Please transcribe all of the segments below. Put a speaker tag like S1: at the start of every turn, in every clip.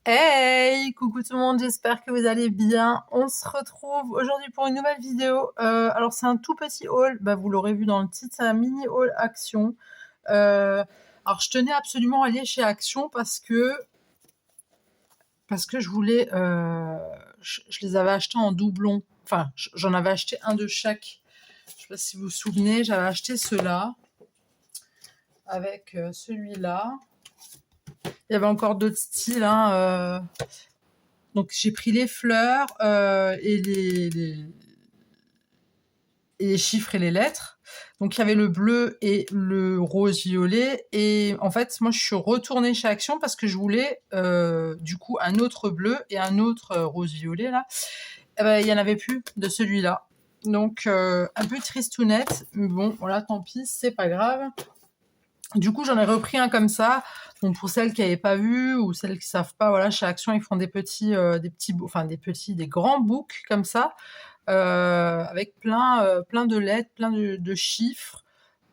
S1: Hey, coucou tout le monde, j'espère que vous allez bien. On se retrouve aujourd'hui pour une nouvelle vidéo. Alors c'est un tout petit haul, vous l'aurez vu dans le titre, c'est un mini haul Action. Alors je tenais absolument à aller chez Action parce que je voulais, je les avais achetés en doublon. Enfin, j'en avais acheté un de chaque. Je sais pas si vous vous souvenez, j'avais acheté ceux-là avec celui-là. Il y avait encore d'autres styles, hein. Donc j'ai pris les fleurs et les chiffres et les lettres. Donc il y avait le bleu et le rose violet. Et en fait, moi je suis retournée chez Action parce que je voulais du coup un autre bleu et un autre rose violet là. Eh ben, il y en avait plus de celui-là. Donc un peu tristounette, mais bon voilà, tant pis, c'est pas grave. Du coup, j'en ai repris un comme ça. Bon, pour celles qui n'avaient pas vu ou celles qui savent pas, voilà, chez Action, ils font des grands books comme ça, avec plein de lettres, plein de chiffres.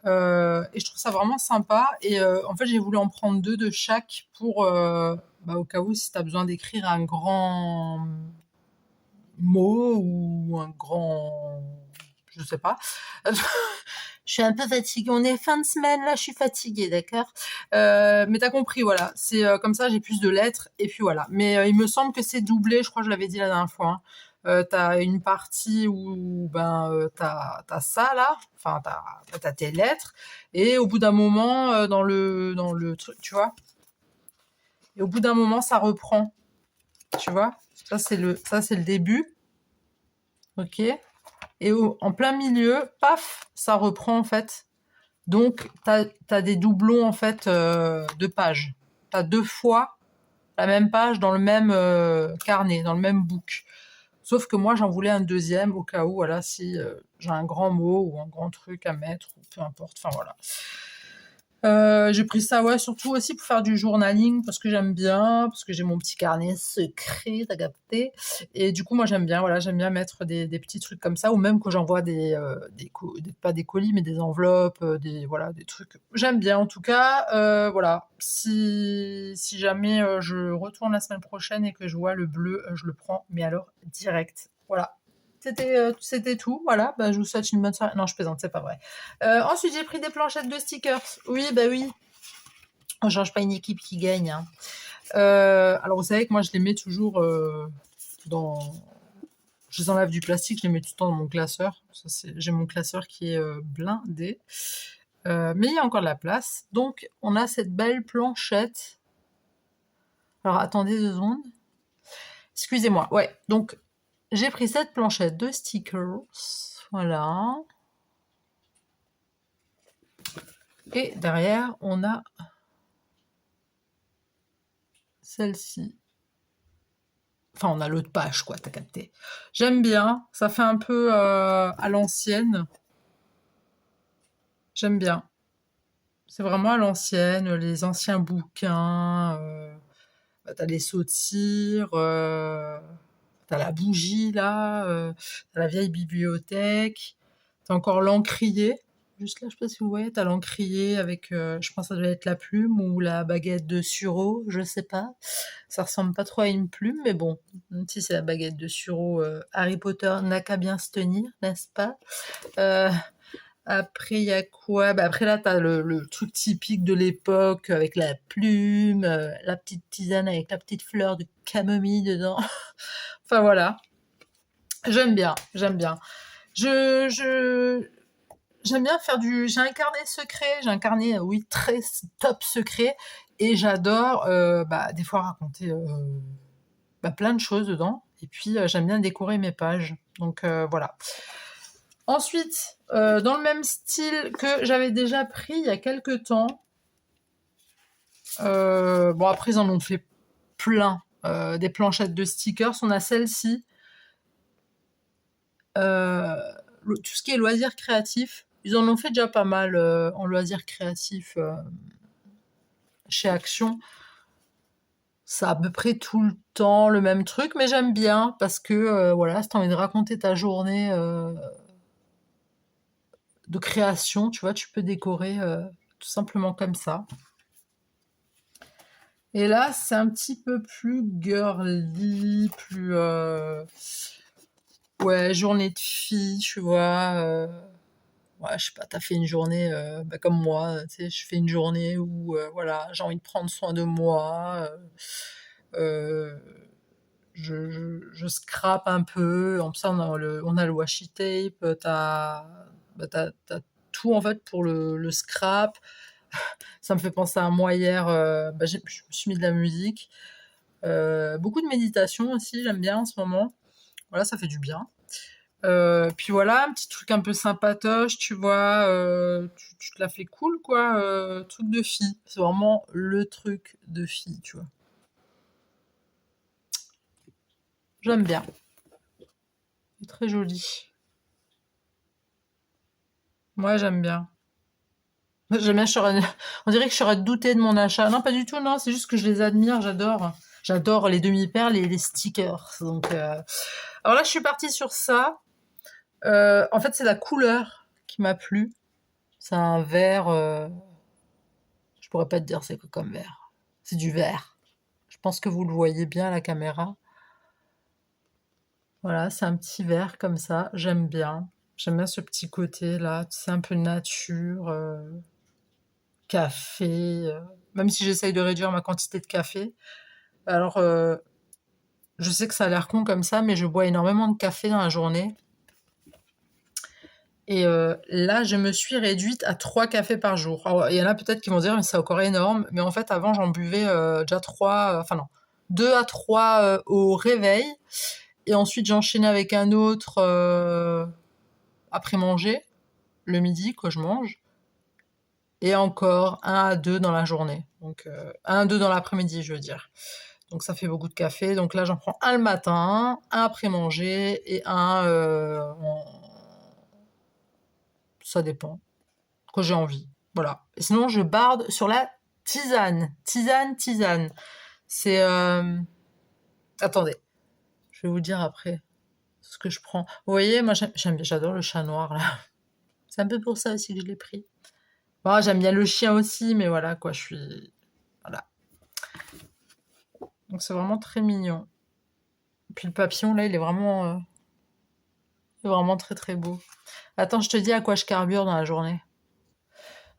S1: Et je trouve ça vraiment sympa. Et en fait, j'ai voulu en prendre deux de chaque pour, au cas où, si tu as besoin d'écrire un grand mot ou un grand, je sais pas. Je suis un peu fatiguée. On est fin de semaine, là, je suis fatiguée, d'accord. Mais t'as compris, voilà. C'est comme ça, j'ai plus de lettres, et puis voilà. Mais il me semble que c'est doublé, je crois que je l'avais dit la dernière fois, hein. T'as une partie où t'as ça là, enfin t'as tes lettres, et au bout d'un moment dans le truc, tu vois. Et au bout d'un moment, ça reprend, tu vois. Ça c'est le début, ok. Et en plein milieu, paf, ça reprend en fait. Donc, t'as des doublons en fait de pages. T'as deux fois la même page dans le même carnet, dans le même book. Sauf que moi, j'en voulais un deuxième au cas où, voilà, si j'ai un grand mot ou un grand truc à mettre, ou peu importe. Enfin voilà. J'ai pris ça, ouais, surtout aussi pour faire du journaling parce que j'aime bien, parce que j'ai mon petit carnet secret, t'as capté. Et du coup, moi, j'aime bien, voilà, j'aime bien mettre des petits trucs comme ça, ou même quand j'envoie pas des colis, mais des enveloppes, voilà, des trucs. J'aime bien, en tout cas, voilà. Si jamais je retourne la semaine prochaine et que je vois le bleu, je le prends, mais alors direct. Voilà. C'était tout, voilà, je vous souhaite une bonne soirée. Non, je plaisante, c'est pas vrai. Ensuite, j'ai pris des planchettes de stickers. Oui, oui, on change pas une équipe qui gagne, hein. Alors, vous savez que moi, je les mets toujours dans... Je les enlève du plastique, je les mets tout le temps dans mon classeur. J'ai mon classeur qui est blindé. Mais il y a encore de la place. Donc, on a cette belle planchette. Alors, attendez 2 secondes. Excusez-moi. Ouais, donc, j'ai pris cette planchette de stickers. Voilà. Et derrière, on a celle-ci. Enfin, on a l'autre page, quoi, t'as capté. J'aime bien, ça fait un peu à l'ancienne. J'aime bien. C'est vraiment à l'ancienne, les anciens bouquins. T'as les sauts de cire, t'as la bougie, là, t'as la vieille bibliothèque, t'as encore l'encrier. Juste là, je sais pas si vous voyez, t'as l'encrier avec, je pense que ça doit être la plume ou la baguette de sureau, je sais pas. Ça ressemble pas trop à une plume, mais bon, même si c'est la baguette de sureau, Harry Potter n'a qu'à bien se tenir, n'est-ce pas? Euh, Après, il y a quoi? Après, là, t'as le truc typique de l'époque avec la plume, la petite tisane avec la petite fleur de camomille dedans. Enfin, voilà. J'aime bien, j'aime bien. Je, J'aime bien faire J'ai un carnet secret, j'ai un carnet, oui, très top secret, et j'adore, des fois raconter plein de choses dedans. Et puis, j'aime bien décorer mes pages. Donc, voilà. Ensuite, dans le même style que j'avais déjà pris il y a quelques temps, après, ils en ont fait plein. Des planchettes de stickers. On a celle-ci. Tout ce qui est loisirs créatifs. Ils en ont fait déjà pas mal en loisirs créatifs chez Action. C'est à peu près tout le temps le même truc, mais j'aime bien parce que voilà, si t'as envie de raconter ta journée de création, tu vois, tu peux décorer tout simplement comme ça. Et là, c'est un petit peu plus girly, plus... ouais, journée de fille, tu vois. Ouais, je sais pas, t'as fait une journée bah, comme moi, tu sais, je fais une journée où, voilà, j'ai envie de prendre soin de moi. Euh, je scrape un peu. En plus, on a le washi tape, bah, t'as tout en fait pour le scrap. Ça me fait penser à moi hier. Bah, je me suis mis de la musique. Beaucoup de méditation aussi, j'aime bien en ce moment. Voilà, ça fait du bien. Puis voilà, un petit truc un peu sympatoche, tu vois. Tu te la fais cool, quoi. Truc de fille. C'est vraiment le truc de fille, tu vois. J'aime bien. C'est très joli. Moi, j'aime bien. J'aime bien, on dirait que je serais douté de mon achat. Non, pas du tout, non, c'est juste que je les admire, j'adore. J'adore les demi-perles et les stickers. Donc, alors là, je suis partie sur ça. En fait, c'est la couleur qui m'a plu. C'est un vert. Je pourrais pas te dire c'est quoi comme vert. C'est du vert. Je pense que vous le voyez bien à la caméra. Voilà, c'est un petit vert comme ça. J'aime bien. J'aime bien ce petit côté là. C'est un peu nature, café. Même si j'essaye de réduire ma quantité de café. Alors, je sais que ça a l'air con comme ça, mais je bois énormément de café dans la journée. Et là, je me suis réduite à 3 cafés par jour. Alors, il y en a peut-être qui vont dire, mais c'est encore énorme. Mais en fait, avant, j'en buvais déjà 3, enfin non, 2 à 3 au réveil. Et ensuite, j'enchaînais avec un autre après manger, le midi, quand je mange. Et encore un à 2 dans la journée. Donc, 1 à 2 dans l'après-midi, je veux dire. Donc, ça fait beaucoup de café. Donc là, j'en prends un le matin, un après manger et un ça dépend. Quand j'ai envie. Voilà. Et sinon, je barde sur la tisane. Tisane. C'est... Attendez. Je vais vous dire après ce que je prends. Vous voyez, moi, j'adore le chat noir, là. C'est un peu pour ça aussi que je l'ai pris. Bon, j'aime bien le chien aussi, mais voilà, quoi, je suis... Voilà. Donc, c'est vraiment très mignon. Puis le papillon, là, il est vraiment très, très beau. Attends, je te dis à quoi je carbure dans la journée.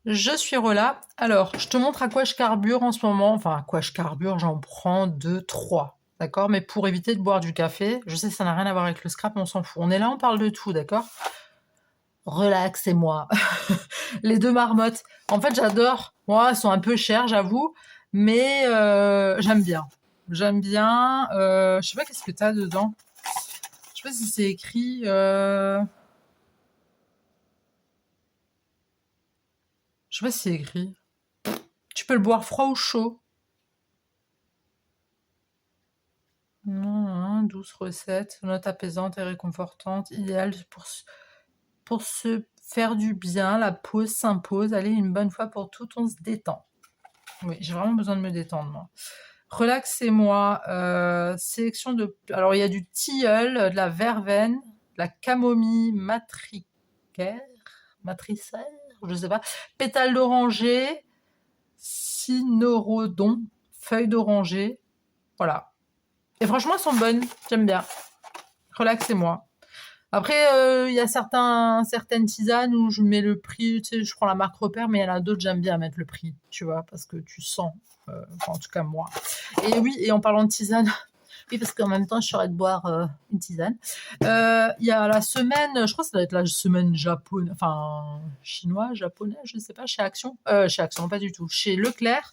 S1: Je suis Rola. Alors, je te montre à quoi je carbure en ce moment. Enfin, à quoi je carbure, j'en prends 2, 3. D'accord? Mais pour éviter de boire du café, je sais que ça n'a rien à voir avec le scrap, mais on s'en fout. On est là, on parle de tout, d'accord? Relaxez-moi. Les deux marmottes. En fait, j'adore. Moi, elles sont un peu chères, j'avoue. Mais j'aime bien. J'aime bien. Je sais pas qu'est-ce que t'as dedans. Je sais pas si c'est écrit. Je sais pas si c'est écrit. Tu peux le boire froid ou chaud. Douce recette, note apaisante et réconfortante, idéale pour se faire du bien. La pause s'impose. Allez, une bonne fois pour toutes, on se détend. Oui, j'ai vraiment besoin de me détendre, moi. Relaxez-moi. Sélection de... Alors, il y a du tilleul, de la verveine, de la camomille matricière, je sais pas, pétales d'oranger, cynorrhodon, feuilles d'oranger. Voilà. Et franchement, elles sont bonnes. J'aime bien. Relaxez-moi. Après, il y a certaines tisanes où je mets le prix, tu sais, je prends la marque Repère, mais il y en a d'autres, j'aime bien mettre le prix, tu vois, parce que tu sens, enfin, en tout cas moi. Et oui, et en parlant de tisane, oui, parce qu'en même temps, je serais de boire une tisane. Il y a la semaine, je crois que ça doit être la semaine japonaise, enfin, chinoise, japonaise, je sais pas, chez Action, pas du tout, chez Leclerc.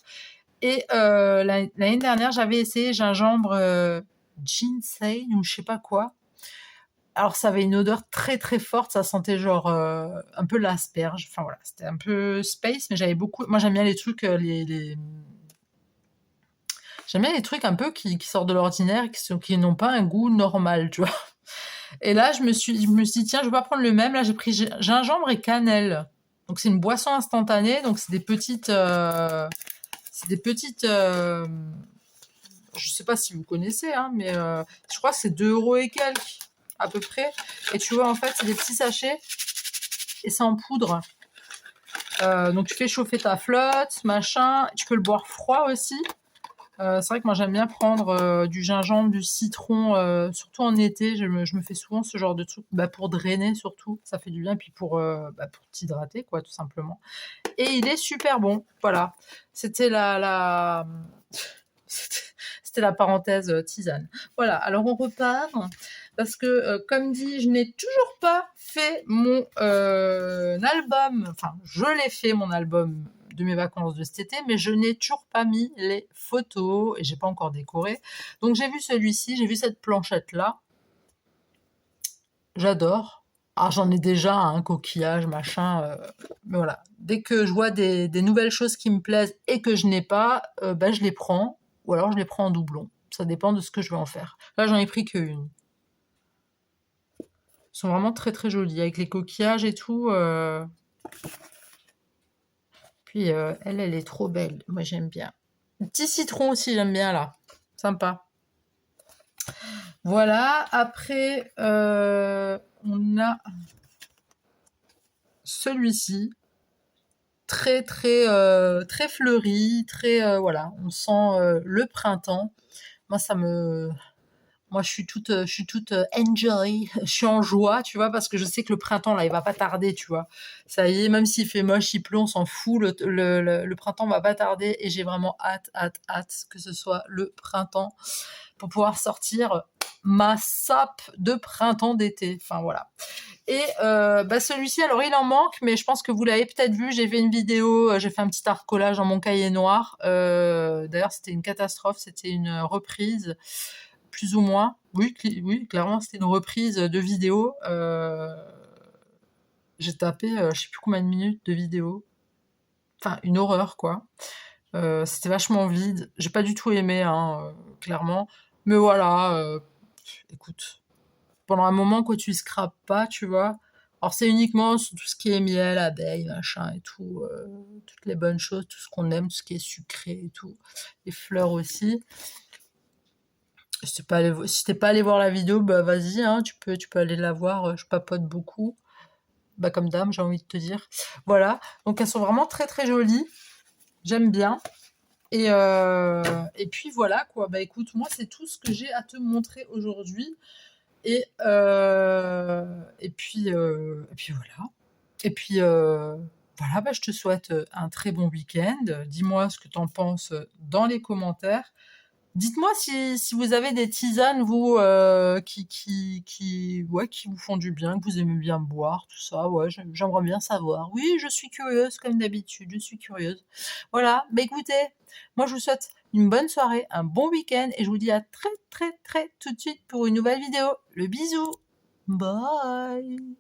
S1: Et l'année dernière, j'avais essayé gingembre ginseng ou je sais pas quoi. Alors ça avait une odeur très très forte, ça sentait genre un peu l'asperge. Enfin voilà, c'était un peu space, mais j'avais beaucoup. Moi j'aime bien les trucs, j'aime bien les trucs un peu qui sortent de l'ordinaire, qui n'ont pas un goût normal, tu vois. Et là je me suis dit tiens, je vais pas prendre le même. Là j'ai pris gingembre et cannelle. Donc c'est une boisson instantanée, donc c'est des petites. Je sais pas si vous connaissez, hein, mais je crois que c'est 2 € et quelques à peu près. Et tu vois, en fait, c'est des petits sachets et c'est en poudre. Donc tu fais chauffer ta flotte, machin. Tu peux le boire froid aussi. C'est vrai que moi j'aime bien prendre du gingembre, du citron, surtout en été. Je me fais souvent ce genre de truc, bah, pour drainer surtout, ça fait du bien, puis pour t'hydrater quoi, tout simplement. Et il est super bon. Voilà, c'était c'était c'était la parenthèse tisane. Voilà, alors on repart parce que, comme dit, je n'ai toujours pas fait mon album. Enfin, je l'ai fait mon album de mes vacances de cet été, mais je n'ai toujours pas mis les photos et j'ai pas encore décoré. Donc j'ai vu celui-ci, j'ai vu cette planchette là. J'adore. Ah, j'en ai déjà un coquillage, machin. Mais voilà. Dès que je vois des nouvelles choses qui me plaisent et que je n'ai pas, bah, je les prends. Ou alors je les prends en doublon. Ça dépend de ce que je vais en faire. Là, j'en ai pris qu'une. Ils sont vraiment très très jolis. Avec les coquillages et tout. Puis elle est trop belle. Moi, j'aime bien. Le petit citron aussi, j'aime bien là. Sympa. Voilà. Après, on a celui-ci. Très très très fleuri, très voilà, on sent le printemps. Moi ça me moi je suis toute enjoy, je suis en joie, tu vois, parce que je sais que le printemps là, il va pas tarder, tu vois. Ça y est, même s'il fait moche, il pleut, on s'en fout, le printemps va pas tarder et j'ai vraiment hâte hâte hâte que ce soit le printemps pour pouvoir sortir ma sape de printemps d'été. Enfin voilà. Et bah celui-ci, alors il en manque, mais je pense que vous l'avez peut-être vu. J'ai fait une vidéo, j'ai fait un petit arcolage dans mon cahier noir. D'ailleurs, c'était une catastrophe. C'était une reprise, plus ou moins. Oui, oui, clairement, c'était une reprise de vidéo. J'ai tapé, je sais plus combien de minutes de vidéo. Enfin, une horreur, quoi. C'était vachement vide. J'ai pas du tout aimé, hein, clairement. Mais voilà, écoute, pendant un moment, quoi, tu scrapes pas, tu vois. Alors, c'est uniquement sur tout ce qui est miel, abeille, machin et tout, toutes les bonnes choses, tout ce qu'on aime, tout ce qui est sucré et tout. Les fleurs aussi. Si t'es pas allé voir la vidéo, bah vas-y, hein, tu peux aller la voir. Je papote beaucoup. Bah, comme dame, j'ai envie de te dire. Voilà. Donc, elles sont vraiment très très jolies. J'aime bien. Et puis voilà quoi. Bah écoute, moi c'est tout ce que j'ai à te montrer aujourd'hui. Et puis voilà. Et puis voilà, bah, je te souhaite un très bon week-end. Dis-moi ce que tu en penses dans les commentaires. Dites-moi si vous avez des tisanes, vous, ouais, qui vous font du bien, que vous aimez bien boire, tout ça. Ouais, j'aimerais bien savoir. Oui, je suis curieuse, comme d'habitude, je suis curieuse. Voilà, bah écoutez, moi je vous souhaite une bonne soirée, un bon week-end, et je vous dis à très très très tout de suite pour une nouvelle vidéo. Le bisou. Bye.